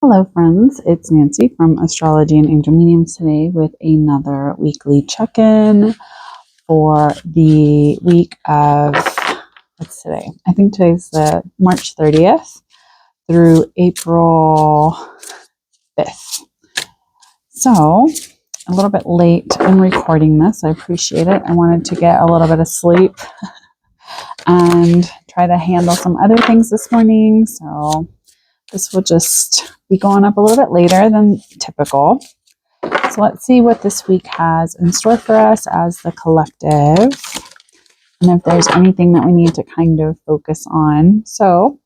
Hello friends, it's Nancy from Astrology and Angel Mediums today with another weekly check-in for the week of, what's today? I think today's the March 30th through April 5th. So, a little bit late in recording this. I appreciate it. I wanted to get a little bit of sleep and try to handle some other things this morning. So, this will just be going up a little bit later than typical. So let's see what this week has in store for us as the collective, and if there's anything that we need to kind of focus on. So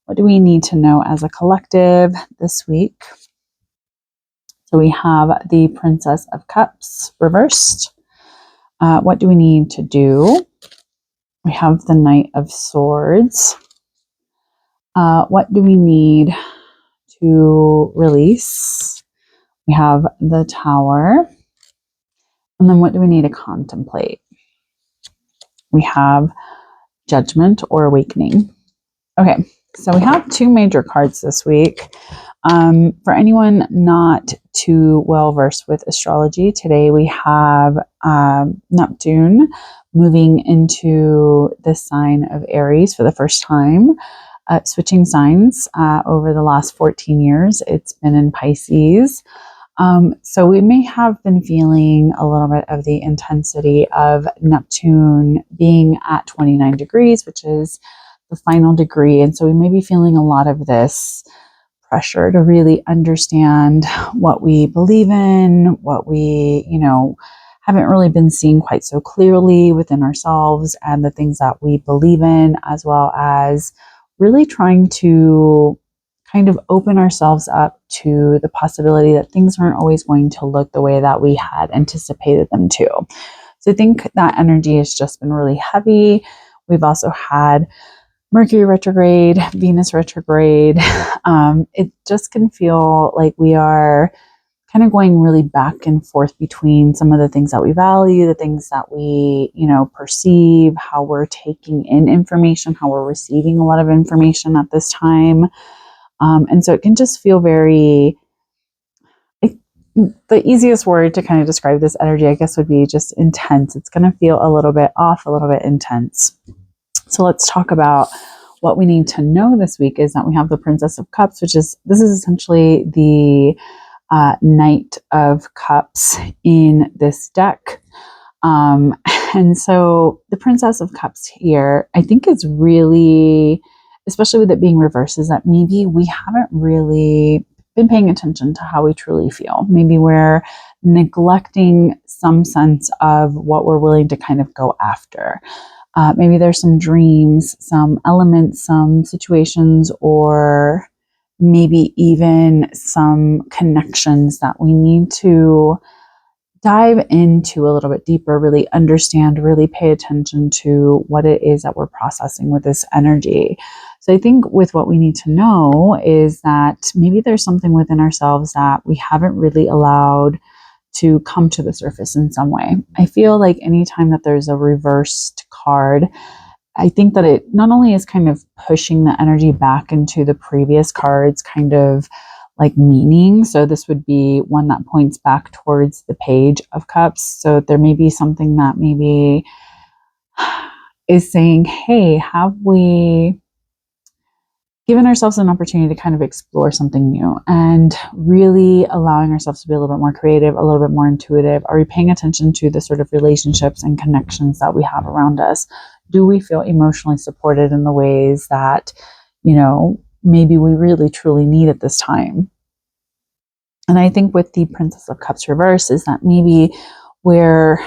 what do we need to know as a collective this week? So we have the Princess of Cups reversed. What do we need to do? We have the Knight of Swords. What do we need to release? We have the Tower. And then what do we need to contemplate? We have Judgment or Awakening. Okay, so we have two major cards this week. For anyone not too well versed with astrology, today we have Neptune moving into the sign of Aries for the first time. Switching signs over the last 14 years. It's been in Pisces. So we may have been feeling a little bit of the intensity of Neptune being at 29 degrees, which is the final degree. And so we may be feeling a lot of this pressure to really understand what we believe in, what we, haven't really been seeing quite so clearly within ourselves, and the things that we believe in, as well as really trying to kind of open ourselves up to the possibility that things aren't always going to look the way that we had anticipated them to. So I think that energy has just been really heavy. We've also had Mercury retrograde, Venus retrograde. It just can feel like we are kind of going really back and forth between some of the things that we value, the things that we, perceive, how we're taking in information, how we're receiving a lot of information at this time. And so it can just feel very, the easiest word to kind of describe this energy, I guess, would be just intense. It's going to feel a little bit off, a little bit intense. So let's talk about what we need to know this week is that we have the Princess of Cups, this is essentially the Knight of Cups in this deck. And so the Princess of Cups here, I think is really, especially with it being reversed, is that maybe we haven't really been paying attention to how we truly feel. Maybe we're neglecting some sense of what we're willing to kind of go after. Maybe there's some dreams, some elements, some situations, or maybe even some connections that we need to dive into a little bit deeper, really understand, really pay attention to what it is that we're processing with this energy. So I think with what we need to know is that maybe there's something within ourselves that we haven't really allowed to come to the surface in some way. I feel like anytime that there's a reversed card, I think that it not only is kind of pushing the energy back into the previous card's kind of like meaning. So this would be one that points back towards the Page of Cups. So there may be something that maybe is saying, hey, have we given ourselves an opportunity to kind of explore something new and really allowing ourselves to be a little bit more creative, a little bit more intuitive? Are we paying attention to the sort of relationships and connections that we have around us? Do we feel emotionally supported in the ways that, maybe we really truly need at this time? And I think with the Princess of Cups reverse is that maybe we're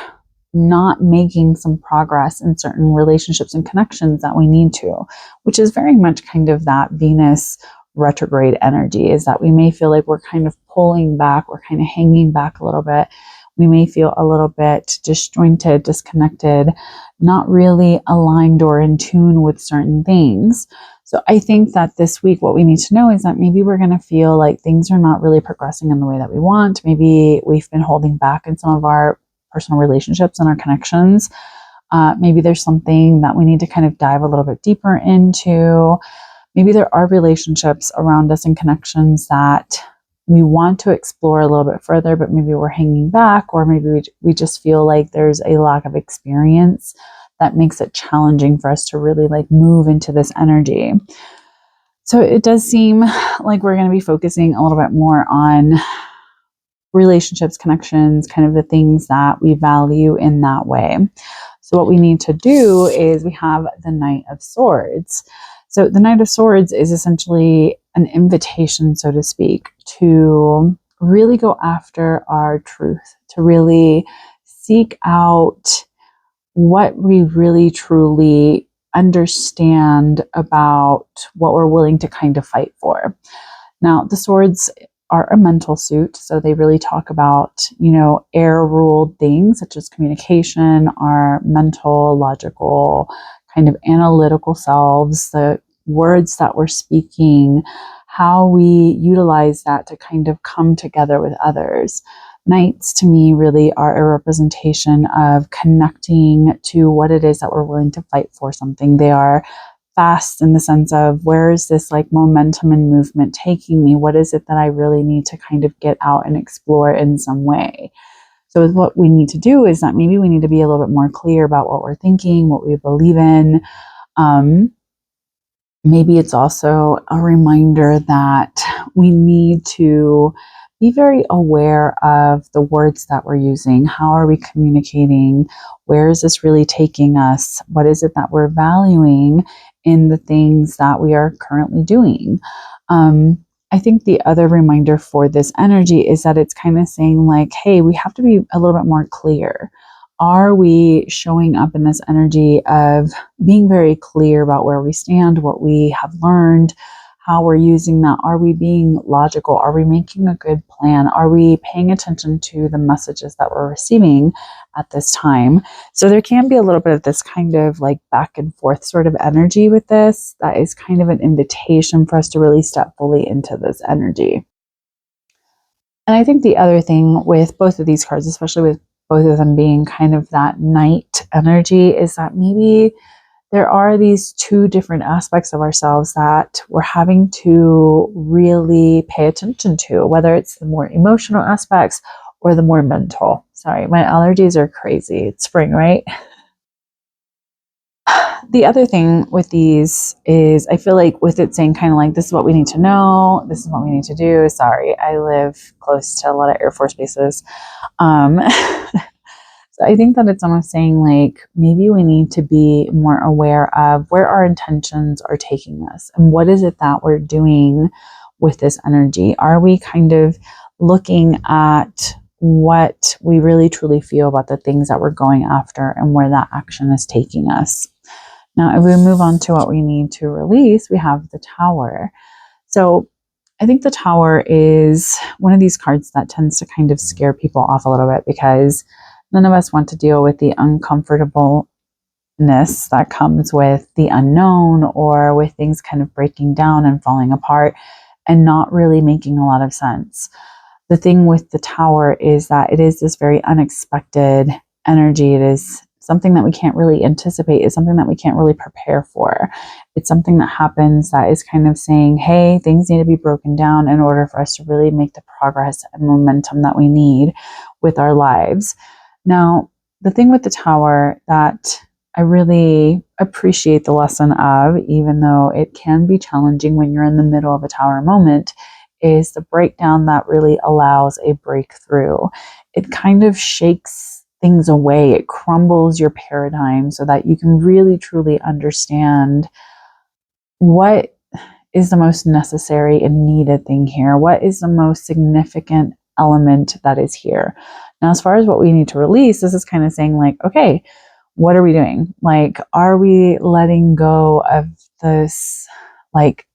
not making some progress in certain relationships and connections that we need to, which is very much kind of that Venus retrograde energy, is that we may feel like we're kind of pulling back, we're kind of hanging back a little bit. We may feel a little bit disjointed, disconnected, not really aligned or in tune with certain things. So I think that this week, what we need to know is that maybe we're going to feel like things are not really progressing in the way that we want. Maybe we've been holding back in some of our personal relationships and our connections. Maybe there's something that we need to kind of dive a little bit deeper into. maybe there are relationships around us and connections that we want to explore a little bit further, but maybe we're hanging back, or maybe we just feel like there's a lack of experience that makes it challenging for us to really like move into this energy. So it does seem like we're going to be focusing a little bit more on relationships, connections, kind of the things that we value in that way. So what we need to do is we have the Knight of Swords. So the Knight of Swords is essentially an invitation, so to speak, to really go after our truth, to really seek out what we really truly understand about what we're willing to kind of fight for. Now, the swords are a mental suit, so they really talk about, air-ruled things such as communication, our mental, logical, kind of analytical selves, the words that we're speaking, how we utilize that to kind of come together with others. Knights, to me, really are a representation of connecting to what it is that we're willing to fight for something. They are fast in the sense of, where is this like momentum and movement taking me? What is it that I really need to kind of get out and explore in some way? So what we need to do is that maybe we need to be a little bit more clear about what we're thinking, what we believe in. Maybe it's also a reminder that we need to be very aware of the words that we're using. How are we communicating? Where is this really taking us? What is it that we're valuing in the things that we are currently doing? I think the other reminder for this energy is that it's kind of saying like, hey, we have to be a little bit more clear. Are we showing up in this energy of being very clear about where we stand, what we have learned, how we're using that? Are we being logical? Are we making a good plan? Are we paying attention to the messages that we're receiving at this time? So there can be a little bit of this kind of like back and forth sort of energy with this. That is kind of an invitation for us to really step fully into this energy. And I think the other thing with both of these cards, especially with both of them being kind of that Knight energy, is that maybe there are these two different aspects of ourselves that we're having to really pay attention to, whether it's the more emotional aspects or the more mental. Sorry, my allergies are crazy. It's spring, right? The other thing with these is I feel like with it saying kind of like, this is what we need to know, this is what we need to do. Sorry, I live close to a lot of Air Force bases. So I think that it's almost saying like, maybe we need to be more aware of where our intentions are taking us and what is it that we're doing with this energy. Are we kind of looking at what we really truly feel about the things that we're going after and where that action is taking us? Now, if we move on to what we need to release, we have the Tower. So I think the Tower is one of these cards that tends to kind of scare people off a little bit, because none of us want to deal with the uncomfortableness that comes with the unknown, or with things kind of breaking down and falling apart and not really making a lot of sense. The thing with the Tower is that it is this very unexpected energy. It is something that we can't really anticipate. It's something that we can't really prepare for. It's something that happens that is kind of saying, hey, things need to be broken down in order for us to really make the progress and momentum that we need with our lives. Now, the thing with the Tower that I really appreciate the lesson of, even though it can be challenging when you're in the middle of a Tower moment, is the breakdown that really allows a breakthrough. It kind of shakes things away. It crumbles your paradigm so that you can really truly understand what is the most necessary and needed thing here. What is the most significant element that is here? Now, as far as what we need to release, this is kind of saying like, okay, what are we doing? Like, are we letting go of this, like,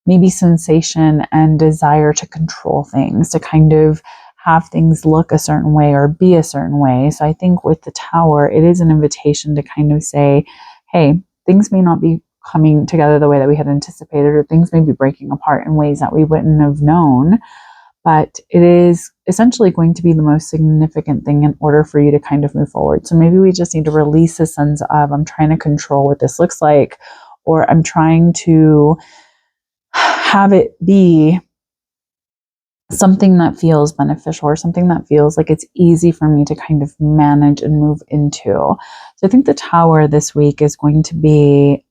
maybe sensation and desire to control things, to kind of have things look a certain way or be a certain way? So I think with the Tower, it is an invitation to kind of say, hey, things may not be coming together the way that we had anticipated, or things may be breaking apart in ways that we wouldn't have known. But it is essentially going to be the most significant thing in order for you to kind of move forward. So maybe we just need to release a sense of, I'm trying to control what this looks like, or I'm trying to have it be something that feels beneficial or something that feels like it's easy for me to kind of manage and move into. So I think the Tower this week is going to be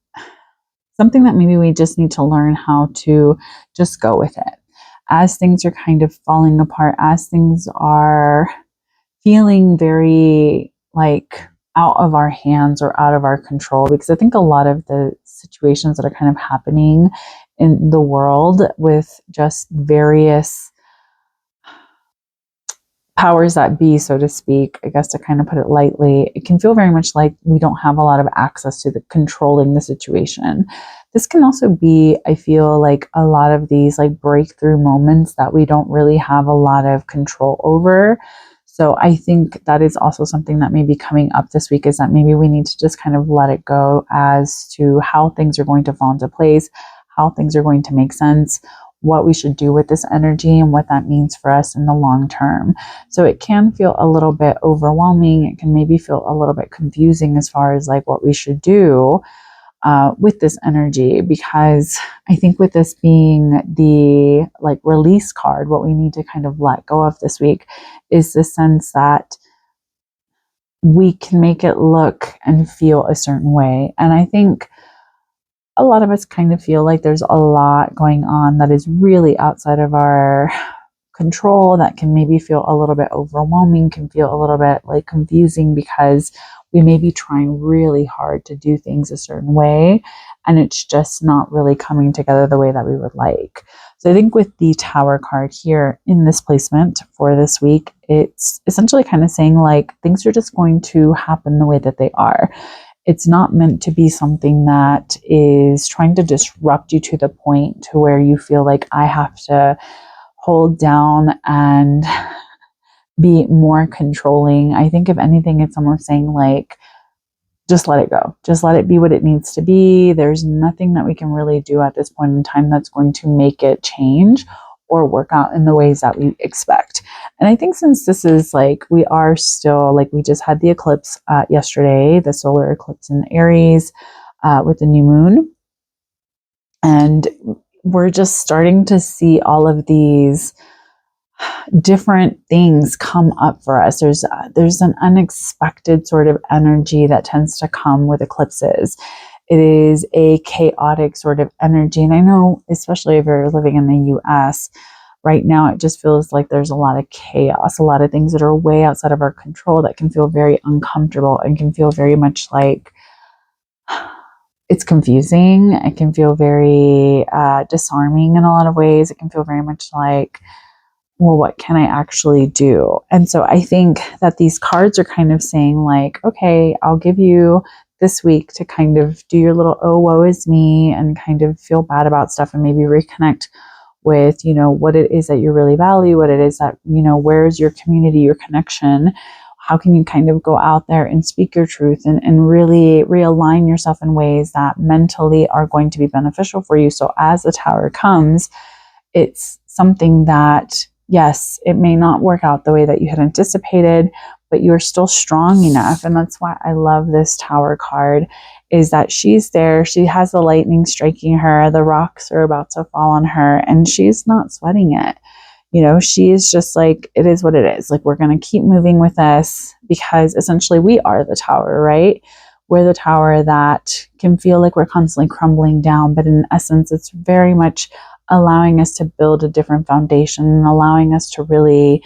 something that maybe we just need to learn how to just go with it. As things are kind of falling apart, as things are feeling very like out of our hands or out of our control, because I think a lot of the situations that are kind of happening in the world with just various powers that be, so to speak, I guess to kind of put it lightly, it can feel very much like we don't have a lot of access to the controlling the situation. This can also be, I feel like, a lot of these like breakthrough moments that we don't really have a lot of control over. So I think that is also something that may be coming up this week, is that maybe we need to just kind of let it go as to how things are going to fall into place, how things are going to make sense, what we should do with this energy and what that means for us in the long term. So it can feel a little bit overwhelming. It can maybe feel a little bit confusing as far as like what we should do with this energy, because I think with this being the like release card, what we need to kind of let go of this week is the sense that we can make it look and feel a certain way. And I think a lot of us kind of feel like there's a lot going on that is really outside of our control, that can maybe feel a little bit overwhelming, can feel a little bit like confusing, because we may be trying really hard to do things a certain way and it's just not really coming together the way that we would like. So I think with the Tower card here in this placement for this week, it's essentially kind of saying like things are just going to happen the way that they are. It's not meant to be something that is trying to disrupt you to the point to where you feel like I have to hold down and be more controlling. I think if anything, it's almost saying like, just let it go. Just let it be what it needs to be. There's nothing that we can really do at this point in time that's going to make it change or work out in the ways that we expect. And I think since this is like, we are still like, we just had the eclipse yesterday, the solar eclipse in Aries with the new moon. And we're just starting to see all of these different things come up for us. There's an unexpected sort of energy that tends to come with eclipses. It is a chaotic sort of energy. And I know, especially if you're living in the US right now, it just feels like there's a lot of chaos, a lot of things that are way outside of our control that can feel very uncomfortable and can feel very much like it's confusing. It can feel very disarming in a lot of ways. It can feel very much like, well, what can I actually do? And so I think that these cards are kind of saying like, okay, I'll give you this week to kind of do your little, oh, woe is me, and kind of feel bad about stuff and maybe reconnect with, you know, what it is that you really value, what it is that, you know, where's your community, your connection? How can you kind of go out there and speak your truth and really realign yourself in ways that mentally are going to be beneficial for you? So as the Tower comes, it's something that, yes, it may not work out the way that you had anticipated, but you're still strong enough. And that's why I love this Tower card, is that she's there. She has the lightning striking her. The rocks are about to fall on her and she's not sweating it. You know, she is just like, it is what it is. Like, we're going to keep moving with this, because essentially we are the Tower, right? We're the Tower that can feel like we're constantly crumbling down, but in essence, it's very much allowing us to build a different foundation and allowing us to really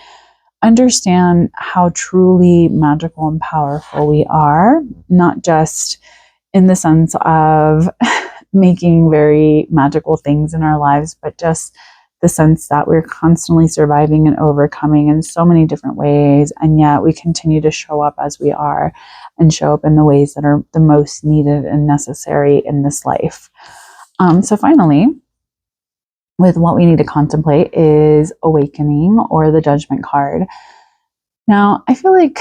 understand how truly magical and powerful we are, not just in the sense of making very magical things in our lives, but just the sense that we're constantly surviving and overcoming in so many different ways, and yet we continue to show up as we are and show up in the ways that are the most needed and necessary in this life. So finally, with what we need to contemplate is awakening, or the Judgment card. Now, I feel like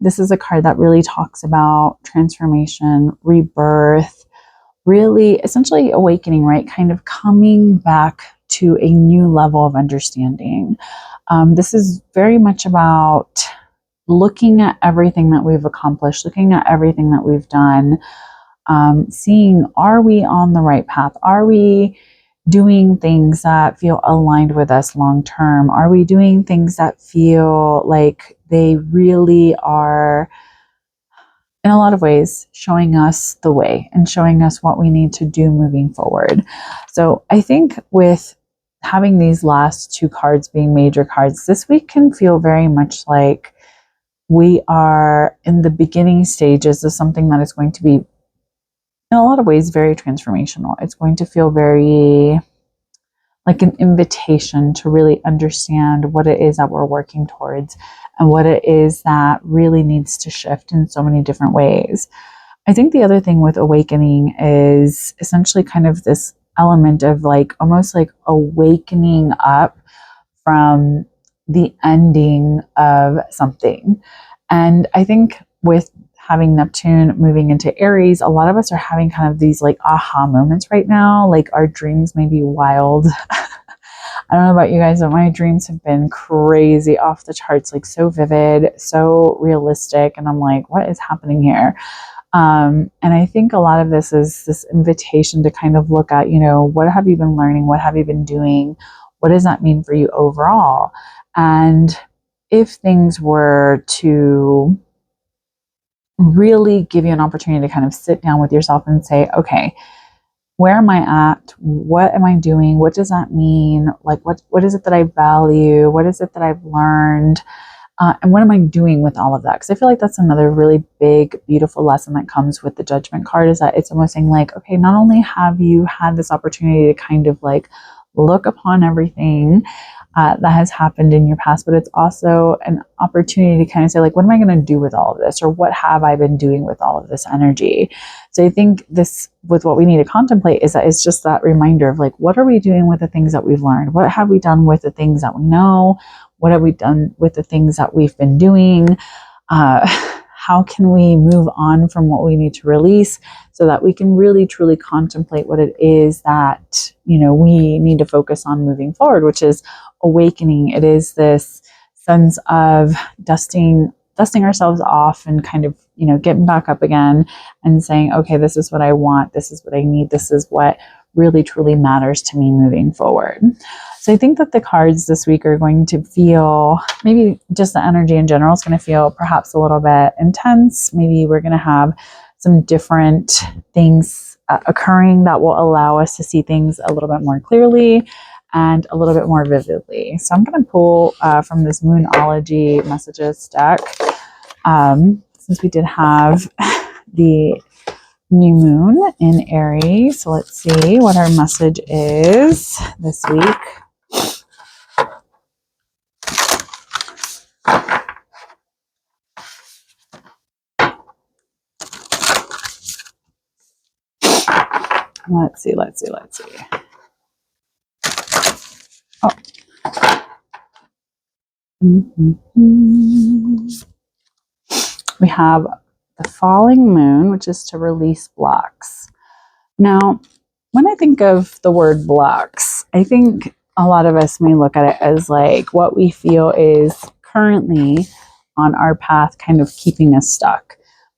this is a card that really talks about transformation, rebirth, really essentially awakening, right? Kind of coming back to a new level of understanding. This is very much about looking at everything that we've accomplished, looking at everything that we've done, seeing, are we on the right path? Are we doing things that feel aligned with us long term? Are we doing things that feel like they really are, in a lot of ways, showing us the way and showing us what we need to do moving forward? So I think with having these last two cards being major cards, this week can feel very much like we are in the beginning stages of something that is going to be, in a lot of ways, very transformational. It's going to feel very like an invitation to really understand what it is that we're working towards and what it is that really needs to shift in so many different ways. I think the other thing with awakening is essentially kind of this element of like almost like awakening up from the ending of something. And I think with having Neptune moving into Aries, a lot of us are having kind of these like aha moments right now. Like our dreams may be wild. I don't know about you guys, but my dreams have been crazy, off the charts, like so vivid, so realistic. And I'm like, what is happening here? And I think a lot of this is this invitation to kind of look at, you know, what have you been learning? What have you been doing? What does that mean for you overall? And if things were to really give you an opportunity to kind of sit down with yourself and say, okay, where am I at? What am I doing? What does that mean? Like, what is it that I value? What is it that I've learned? And what am I doing with all of that? Because I feel like that's another really big, beautiful lesson that comes with the Judgment card, is that it's almost saying like, okay, not only have you had this opportunity to kind of like look upon everything that has happened in your past, but it's also an opportunity to kind of say like, what am I going to do with all of this? Or what have I been doing with all of this energy? So I think this, with what we need to contemplate, is that it's just that reminder of like, what are we doing with the things that we've learned? What have we done with the things that we know? What have we done with the things that we've been doing? How can we move on from what we need to release so that we can really truly contemplate what it is that, you know, we need to focus on moving forward, which is awakening. It is this sense of dusting ourselves off and kind of, you know, getting back up again and saying, okay, this is what I want. This is what I need. This is what really truly matters to me moving forward. So I think that the cards this week are going to feel, maybe just the energy in general is going to feel perhaps a little bit intense. Maybe we're going to have some different things occurring that will allow us to see things a little bit more clearly and a little bit more vividly. So I'm going to pull from this Moonology messages deck, since we did have the new moon in Aries. So let's see what our message is this week. Let's see. Oh. We have the falling moon, which is to release blocks. Now, when I think of the word blocks, I think a lot of us may look at it as like what we feel is currently on our path kind of keeping us stuck.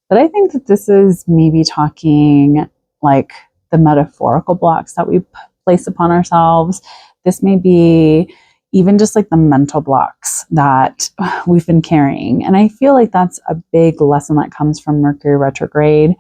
But I think that this is maybe talking like the metaphorical blocks that we place upon ourselves. This may be even just like the mental blocks that we've been carrying. And I feel like that's a big lesson that comes from Mercury retrograde.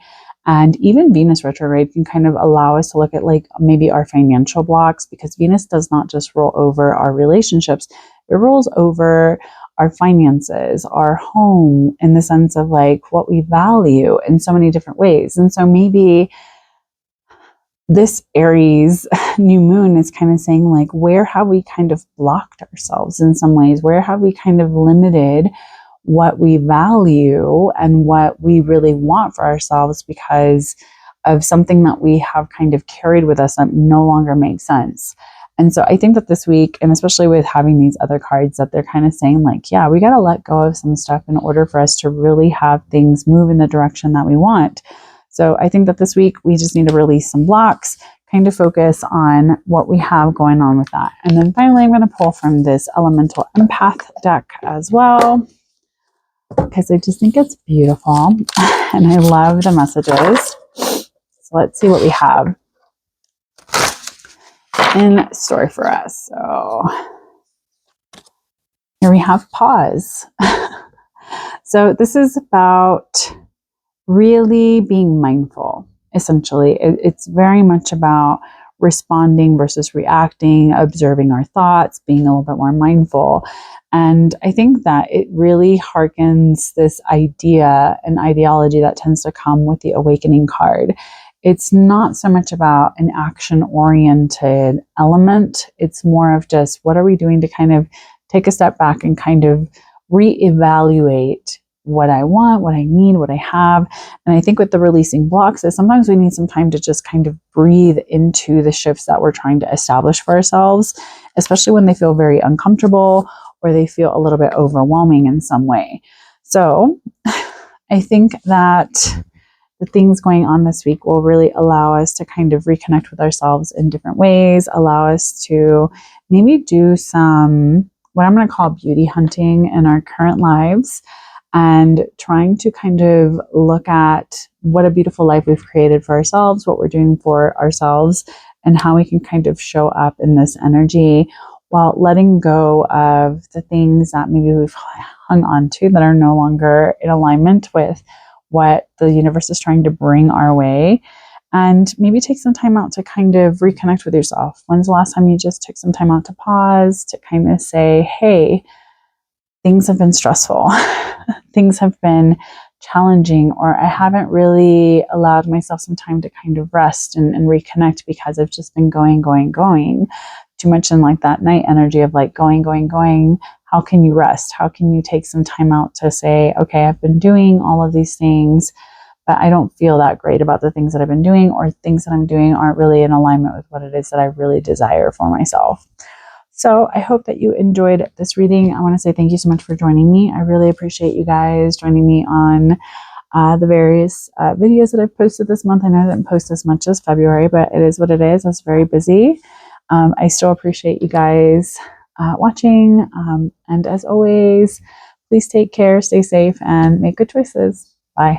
And even Venus retrograde can kind of allow us to look at like maybe our financial blocks, because Venus does not just roll over our relationships, it rolls over our finances, our home, in the sense of like what we value in so many different ways. And so maybe this Aries new moon is kind of saying like, where have we kind of blocked ourselves in some ways? Where have we kind of limited what we value and what we really want for ourselves because of something that we have kind of carried with us that no longer makes sense? And so I think that this week, and especially with having these other cards, that they're kind of saying like, yeah, we got to let go of some stuff in order for us to really have things move in the direction that we want. So I think that this week we just need to release some blocks, kind of focus on what we have going on with that. And then finally, I'm going to pull from this Elemental Empath deck as well, because I just think it's beautiful and I love the messages. So let's see what we have in store for us. So here we have pause. So this is about really being mindful, essentially. It's very much about responding versus reacting, observing our thoughts, being a little bit more mindful. And I think that it really harkens this idea and ideology that tends to come with the awakening card. It's not so much about an action oriented element. It's more of just what are we doing to kind of take a step back and kind of reevaluate what I want, what I need, what I have. And I think with the releasing blocks is sometimes we need some time to just kind of breathe into the shifts that we're trying to establish for ourselves, especially when they feel very uncomfortable or they feel a little bit overwhelming in some way. So I think that the things going on this week will really allow us to kind of reconnect with ourselves in different ways, allow us to maybe do some, what I'm going to call beauty hunting in our current lives, and trying to kind of look at what a beautiful life we've created for ourselves, what we're doing for ourselves, and how we can kind of show up in this energy while letting go of the things that maybe we've hung on to that are no longer in alignment with what the universe is trying to bring our way. And maybe take some time out to kind of reconnect with yourself. When's the last time you just took some time out to pause, to kind of say, hey, things have been stressful. Things have been challenging, or I haven't really allowed myself some time to kind of rest and reconnect because I've just been going too much in like that night energy of like going. How can you rest? How can you take some time out to say, okay, I've been doing all of these things, but I don't feel that great about the things that I've been doing, or things that I'm doing aren't really in alignment with what it is that I really desire for myself. So I hope that you enjoyed this reading. I want to say thank you so much for joining me. I really appreciate you guys joining me on the various videos that I've posted this month. I know I didn't post as much as February, but it is what it is. I was very busy. I still appreciate you guys watching. And as always, please take care, stay safe, and make good choices. Bye.